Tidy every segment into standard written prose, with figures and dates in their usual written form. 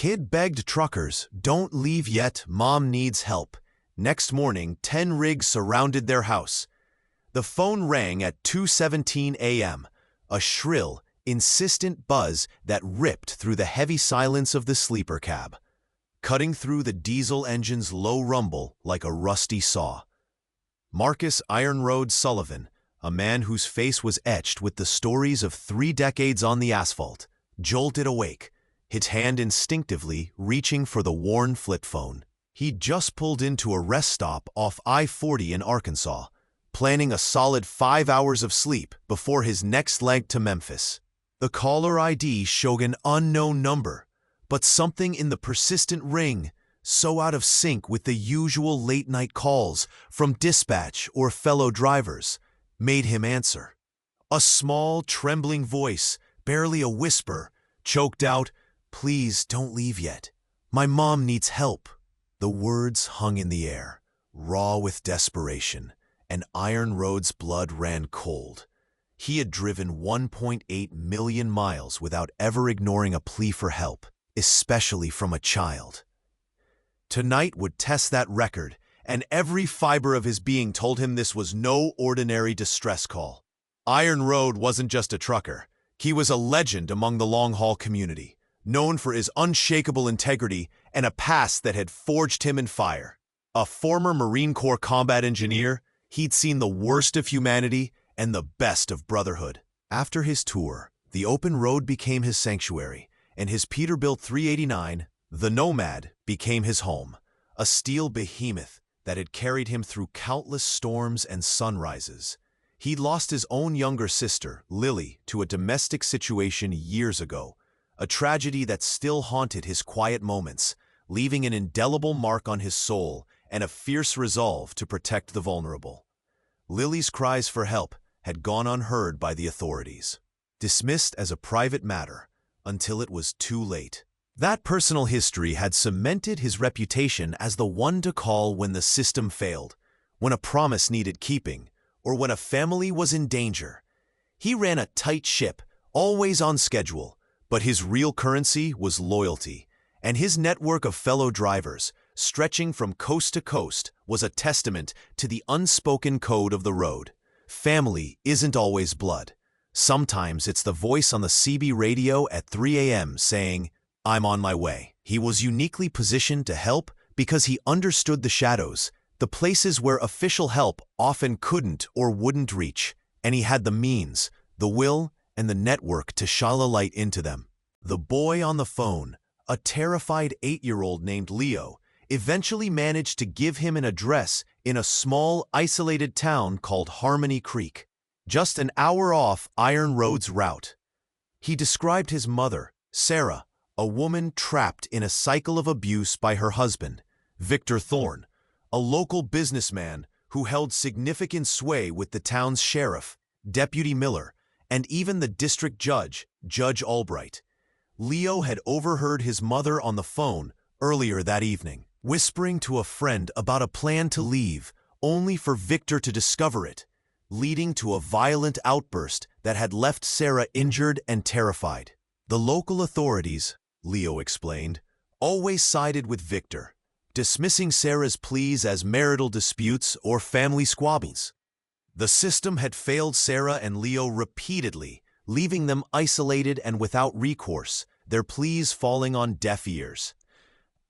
Kid begged truckers, "Don't leave yet, Mom needs help." Next morning, 10 rigs surrounded their house. The phone rang at 2:17 a.m., a shrill, insistent buzz that ripped through the heavy silence of the sleeper cab, cutting through the diesel engine's low rumble like a rusty saw. Marcus Iron Road Sullivan, a man whose face was etched with the stories of 3 decades on the asphalt, jolted awake, his hand instinctively reaching for the worn flip phone. He'd just pulled into a rest stop off I-40 in Arkansas, planning a solid 5 hours of sleep before his next leg to Memphis. The caller ID showed an unknown number, but something in the persistent ring, so out of sync with the usual late-night calls from dispatch or fellow drivers, made him answer. A small, trembling voice, barely a whisper, choked out, "Please don't leave yet. My mom needs help." The words hung in the air, raw with desperation, and Iron Road's blood ran cold. He had driven 1.8 million miles without ever ignoring a plea for help, especially from a child. Tonight would test that record, and every fiber of his being told him this was no ordinary distress call. Iron Road wasn't just a trucker. He was a legend among the long-haul community, known for his unshakable integrity and a past that had forged him in fire. A former Marine Corps combat engineer, he'd seen the worst of humanity and the best of brotherhood. After his tour, the open road became his sanctuary, and his Peterbilt 389, the Nomad, became his home, a steel behemoth that had carried him through countless storms and sunrises. He'd lost his own younger sister, Lily, to a domestic situation years ago, a tragedy that still haunted his quiet moments, leaving an indelible mark on his soul and a fierce resolve to protect the vulnerable. Lily's cries for help had gone unheard by the authorities, dismissed as a private matter until it was too late. That personal history had cemented his reputation as the one to call when the system failed, when a promise needed keeping, or when a family was in danger. He ran a tight ship, always on schedule, but his real currency was loyalty, and his network of fellow drivers, stretching from coast to coast, was a testament to the unspoken code of the road. Family isn't always blood. Sometimes it's the voice on the CB radio at 3 a.m. saying, "I'm on my way." He was uniquely positioned to help because he understood the shadows, the places where official help often couldn't or wouldn't reach, and he had the means, the will, and the network to shine a light into them. The boy on the phone, a terrified 8-year-old named Leo, eventually managed to give him an address in a small, isolated town called Harmony Creek, just an hour off Iron Road's route. He described his mother, Sarah, a woman trapped in a cycle of abuse by her husband, Victor Thorne, a local businessman who held significant sway with the town's sheriff, Deputy Miller, and even the district judge, Judge Albright. Leo had overheard his mother on the phone earlier that evening, whispering to a friend about a plan to leave, only for Victor to discover it, leading to a violent outburst that had left Sarah injured and terrified. The local authorities, Leo explained, always sided with Victor, dismissing Sarah's pleas as marital disputes or family squabbles. The system had failed Sarah and Leo repeatedly, leaving them isolated and without recourse, their pleas falling on deaf ears.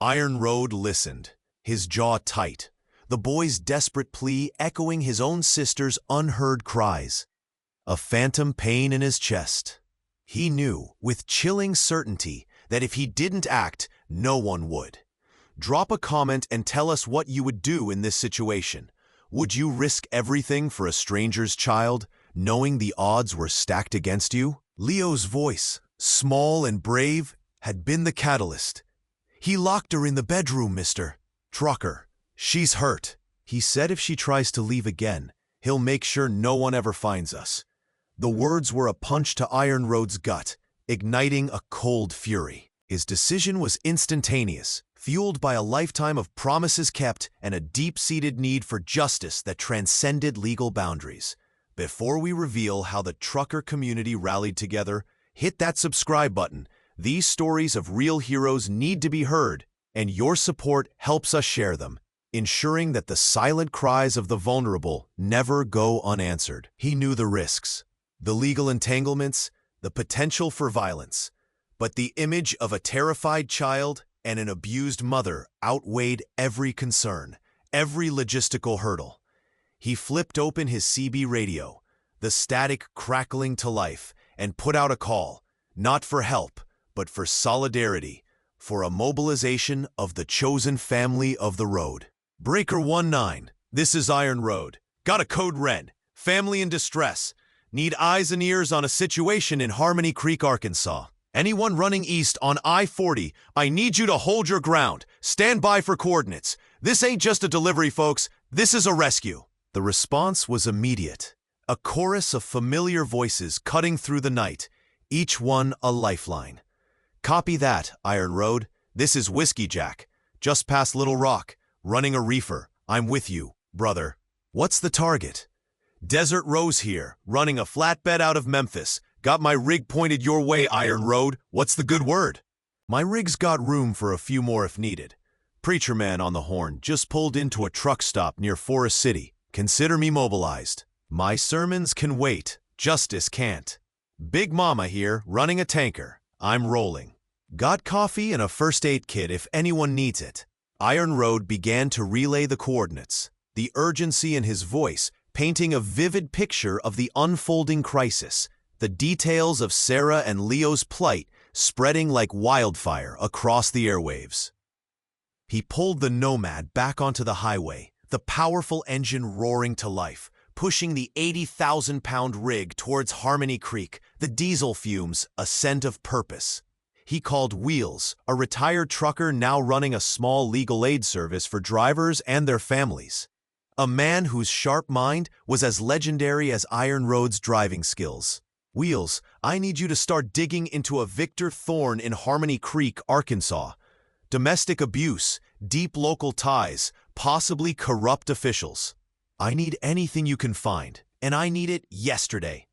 Iron Road listened, his jaw tight, the boy's desperate plea echoing his own sister's unheard cries. A phantom pain in his chest. He knew, with chilling certainty, that if he didn't act, no one would. Drop a comment and tell us what you would do in this situation. Would you risk everything for a stranger's child, knowing the odds were stacked against you? Leo's voice, small and brave, had been the catalyst. "He locked her in the bedroom, Mr. Trucker. She's hurt. He said if she tries to leave again, he'll make sure no one ever finds us." The words were a punch to Iron Road's gut, igniting a cold fury. His decision was instantaneous, fueled by a lifetime of promises kept and a deep-seated need for justice that transcended legal boundaries. Before we reveal how the trucker community rallied together, hit that subscribe button, These stories of real heroes need to be heard, and your support helps us share them, ensuring that the silent cries of the vulnerable never go unanswered. He knew the risks, the legal entanglements, the potential for violence, but the image of a terrified child and an abused mother outweighed every concern, every logistical hurdle. He flipped open his CB radio, the static crackling to life, and put out a call, not for help, but for solidarity, for a mobilization of the chosen family of the road. Breaker 19, this is Iron Road. Got a code red. Family in distress. Need eyes and ears on a situation in Harmony Creek, Arkansas. Anyone running east on I-40, I need you to hold your ground. Stand by for coordinates. This ain't just a delivery, folks. This is a rescue. The response was immediate. A chorus of familiar voices cutting through the night, each one a lifeline. Copy that, Iron Road. This is Whiskey Jack, just past Little Rock, running a reefer. I'm with you, brother. What's the target? Desert Rose here, running a flatbed out of Memphis. Got my rig pointed your way, Iron Road. What's the good word? My rig's got room for a few more if needed. Preacher Man on the horn just pulled into a truck stop near Forest City. Consider me mobilized. My sermons can wait. Justice can't. Big Mama here, running a tanker. I'm rolling. Got coffee and a first aid kit if anyone needs it. Iron Road began to relay the coordinates, the urgency in his voice painting a vivid picture of the unfolding crisis, the details of Sarah and Leo's plight spreading like wildfire across the airwaves. He pulled the Nomad back onto the highway, the powerful engine roaring to life, pushing the 80,000-pound rig towards Harmony Creek, the diesel fumes a scent of purpose. He called Wheels, a retired trucker now running a small legal aid service for drivers and their families. A man whose sharp mind was as legendary as Iron Road's driving skills. Wheels, I need you to start digging into a Victor Thorn in Harmony Creek, Arkansas. Domestic abuse, deep local ties, possibly corrupt officials. I need anything you can find, and I need it yesterday.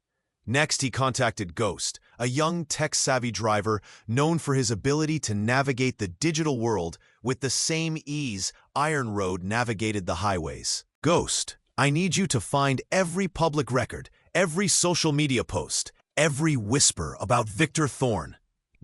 Next, he contacted Ghost, a young tech-savvy driver known for his ability to navigate the digital world with the same ease Iron Road navigated the highways. Ghost, I need you to find every public record, every social media post, every whisper about Victor Thorn.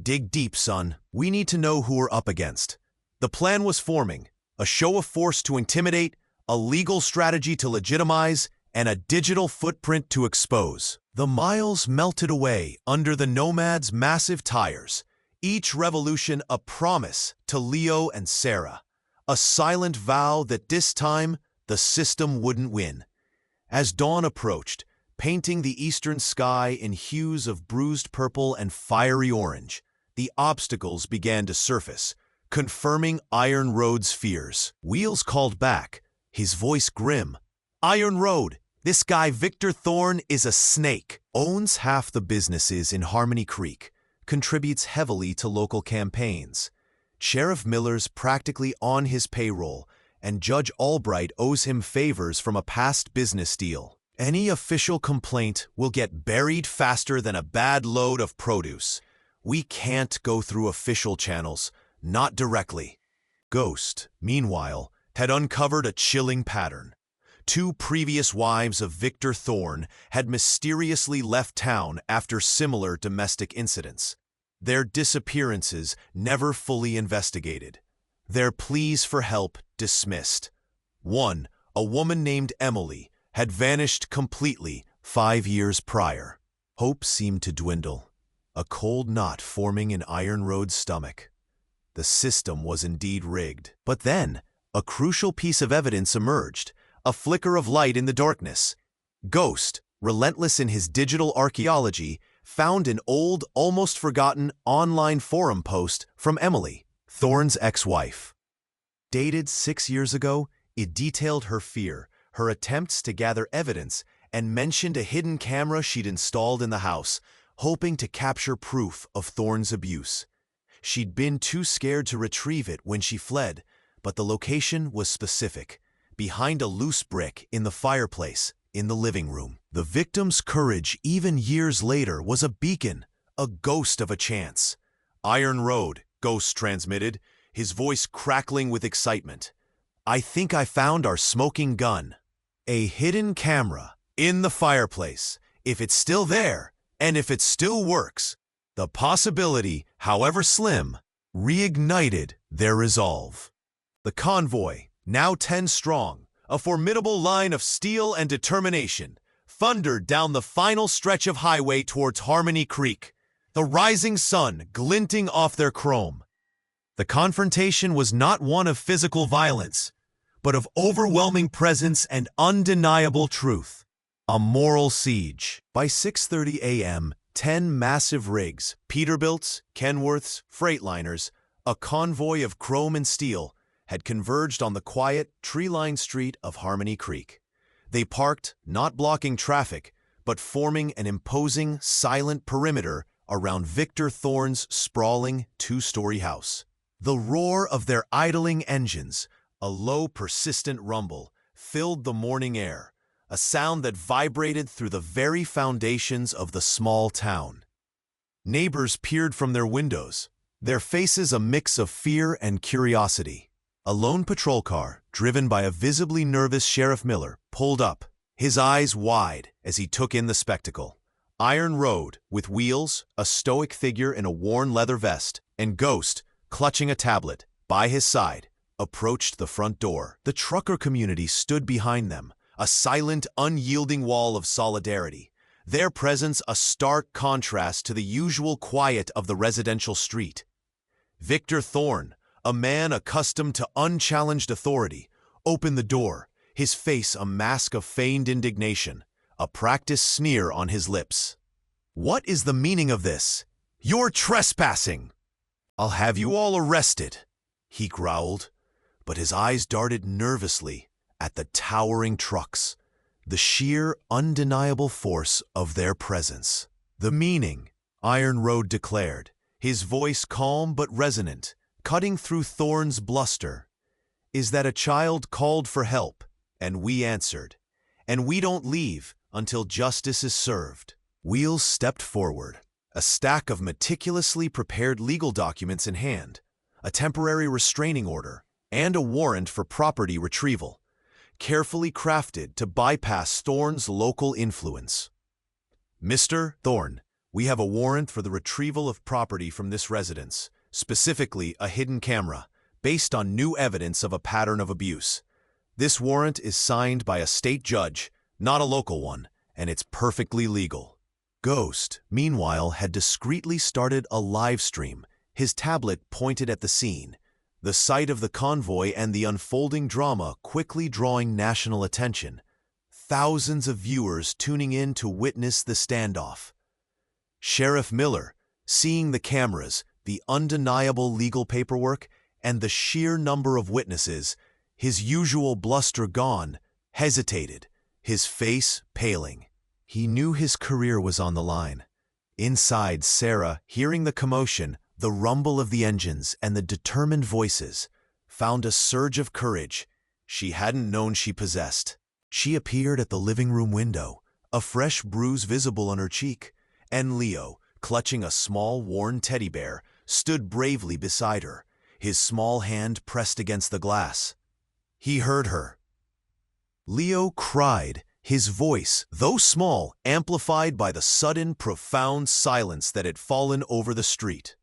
Dig deep, son. We need to know who we're up against. The plan was forming, a show of force to intimidate, a legal strategy to legitimize, and a digital footprint to expose. The miles melted away under the Nomad's massive tires, each revolution a promise to Leo and Sarah, a silent vow that this time the system wouldn't win. As dawn approached, painting the eastern sky in hues of bruised purple and fiery orange, the obstacles began to surface, confirming Iron Road's fears. Wheels called back, his voice grim. Iron Road, this guy Victor Thorn is a snake. Owns half the businesses in Harmony Creek, contributes heavily to local campaigns. Sheriff Miller's practically on his payroll, and Judge Albright owes him favors from a past business deal. Any official complaint will get buried faster than a bad load of produce. We can't go through official channels, not directly. Ghost, meanwhile, had uncovered a chilling pattern. 2 previous wives of Victor Thorn had mysteriously left town after similar domestic incidents. Their disappearances never fully investigated. Their pleas for help dismissed. One, a woman named Emily, had vanished completely 5 years prior. Hope seemed to dwindle, a cold knot forming in Iron Road's stomach. The system was indeed rigged. But then, a crucial piece of evidence emerged, a flicker of light in the darkness. Ghost, relentless in his digital archaeology, found an old, almost forgotten online forum post from Emily, Thorn's ex-wife. Dated 6 years ago, it detailed her fear, her attempts to gather evidence, and mentioned a hidden camera she'd installed in the house, hoping to capture proof of Thorn's abuse. She'd been too scared to retrieve it when she fled, but the location was specific, behind a loose brick in the fireplace in the living room. The victim's courage, even years later, was a beacon, a ghost of a chance. Iron Road, Ghost transmitted, his voice crackling with excitement. I think I found our smoking gun. A hidden camera in the fireplace. If it's still there, and if it still works, the possibility, however slim, reignited their resolve. The convoy, now 10 strong, a formidable line of steel and determination, thundered down the final stretch of highway towards Harmony Creek, the rising sun glinting off their chrome. The confrontation was not one of physical violence, but of overwhelming presence and undeniable truth. A moral siege. By 6:30 a.m., 10 massive rigs, Peterbilts, Kenworths, Freightliners, a convoy of chrome and steel, had converged on the quiet, tree-lined street of Harmony Creek. They parked, not blocking traffic, but forming an imposing, silent perimeter around Victor Thorne's sprawling, two-story house. The roar of their idling engines, a low, persistent rumble, filled the morning air, a sound that vibrated through the very foundations of the small town. Neighbors peered from their windows, their faces a mix of fear and curiosity. A lone patrol car, driven by a visibly nervous Sheriff Miller, pulled up, his eyes wide as he took in the spectacle. Iron Road, with wheels, a stoic figure in a worn leather vest, and Ghost, clutching a tablet, by his side, approached the front door. The trucker community stood behind them, a silent, unyielding wall of solidarity, their presence a stark contrast to the usual quiet of the residential street. Victor Thorne, a man accustomed to unchallenged authority, opened the door, his face a mask of feigned indignation, a practiced sneer on his lips. "What is the meaning of this? You're trespassing! I'll have you all arrested," he growled, but his eyes darted nervously at the towering trucks, the sheer, undeniable force of their presence. "The meaning," Iron Road declared, his voice calm but resonant, cutting through Thorne's bluster, "is that a child called for help, and we answered, and we don't leave until justice is served." Wheels stepped forward, a stack of meticulously prepared legal documents in hand, a temporary restraining order, and a warrant for property retrieval, carefully crafted to bypass Thorne's local influence. "Mr. Thorne, we have a warrant for the retrieval of property from this residence, specifically a hidden camera, based on new evidence of a pattern of abuse. This warrant is signed by a state judge, not a local one, and it's perfectly legal." Ghost, meanwhile, had discreetly started a live stream, his tablet pointed at the scene, the sight of the convoy and the unfolding drama quickly drawing national attention. Thousands of viewers tuning in to witness the standoff. Sheriff Miller, seeing the cameras, the undeniable legal paperwork, and the sheer number of witnesses, his usual bluster gone, hesitated, his face paling. He knew his career was on the line. Inside, Sarah, hearing the commotion, the rumble of the engines, and the determined voices, found a surge of courage she hadn't known she possessed. She appeared at the living room window, a fresh bruise visible on her cheek, and Leo, clutching a small worn teddy bear, stood bravely beside her, his small hand pressed against the glass. He heard her. Leo cried, his voice, though small, amplified by the sudden, profound silence that had fallen over the street.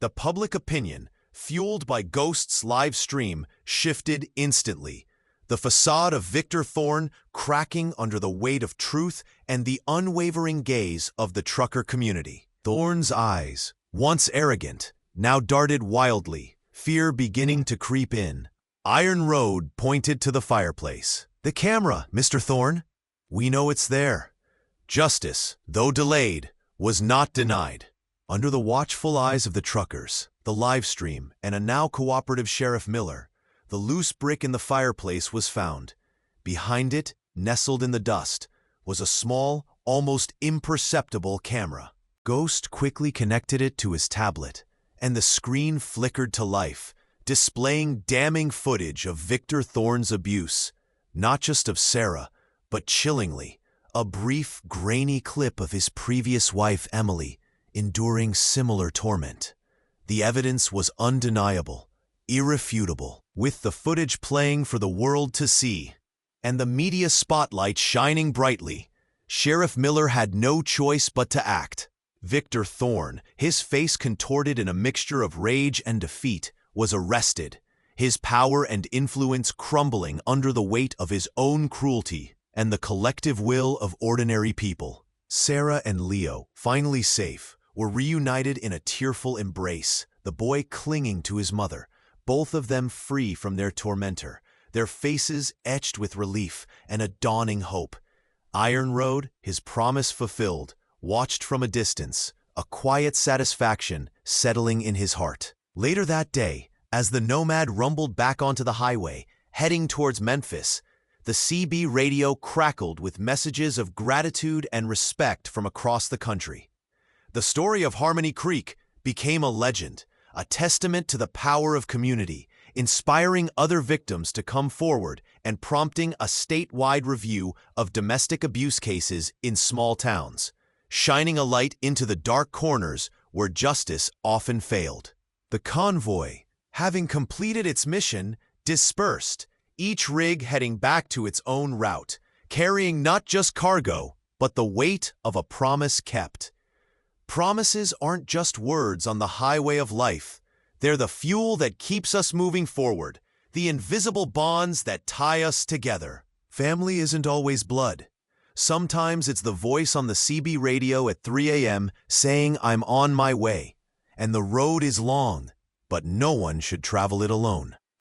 The public opinion, fueled by Ghost's live stream, shifted instantly, the facade of Victor Thorne cracking under the weight of truth and the unwavering gaze of the trucker community. Thorne's eyes, once arrogant, now darted wildly, fear beginning to creep in. Iron Road pointed to the fireplace. "The camera, Mr. Thorne. We know it's there." Justice, though delayed, was not denied. Under the watchful eyes of the truckers, the live stream, and a now cooperative Sheriff Miller, the loose brick in the fireplace was found. Behind it, nestled in the dust, was a small, almost imperceptible camera. Ghost quickly connected it to his tablet, and the screen flickered to life, displaying damning footage of Victor Thorne's abuse, not just of Sarah, but chillingly, a brief, grainy clip of his previous wife, Emily, enduring similar torment. The evidence was undeniable, irrefutable, with the footage playing for the world to see, and the media spotlight shining brightly. Sheriff Miller had no choice but to act. Victor Thorne, his face contorted in a mixture of rage and defeat, was arrested, his power and influence crumbling under the weight of his own cruelty and the collective will of ordinary people. Sarah and Leo, finally safe, were reunited in a tearful embrace, the boy clinging to his mother, both of them free from their tormentor, their faces etched with relief and a dawning hope. Iron Road, his promise fulfilled, watched from a distance, a quiet satisfaction settling in his heart. Later that day, as the Nomad rumbled back onto the highway, heading towards Memphis, the CB radio crackled with messages of gratitude and respect from across the country. The story of Harmony Creek became a legend, a testament to the power of community, inspiring other victims to come forward and prompting a statewide review of domestic abuse cases in small towns, shining a light into the dark corners where justice often failed. The convoy, having completed its mission, dispersed, each rig heading back to its own route, carrying not just cargo, but the weight of a promise kept. Promises aren't just words on the highway of life. They're the fuel that keeps us moving forward, the invisible bonds that tie us together. Family isn't always blood. Sometimes it's the voice on the CB radio at 3 a.m. saying, "I'm on my way," and the road is long, but no one should travel it alone.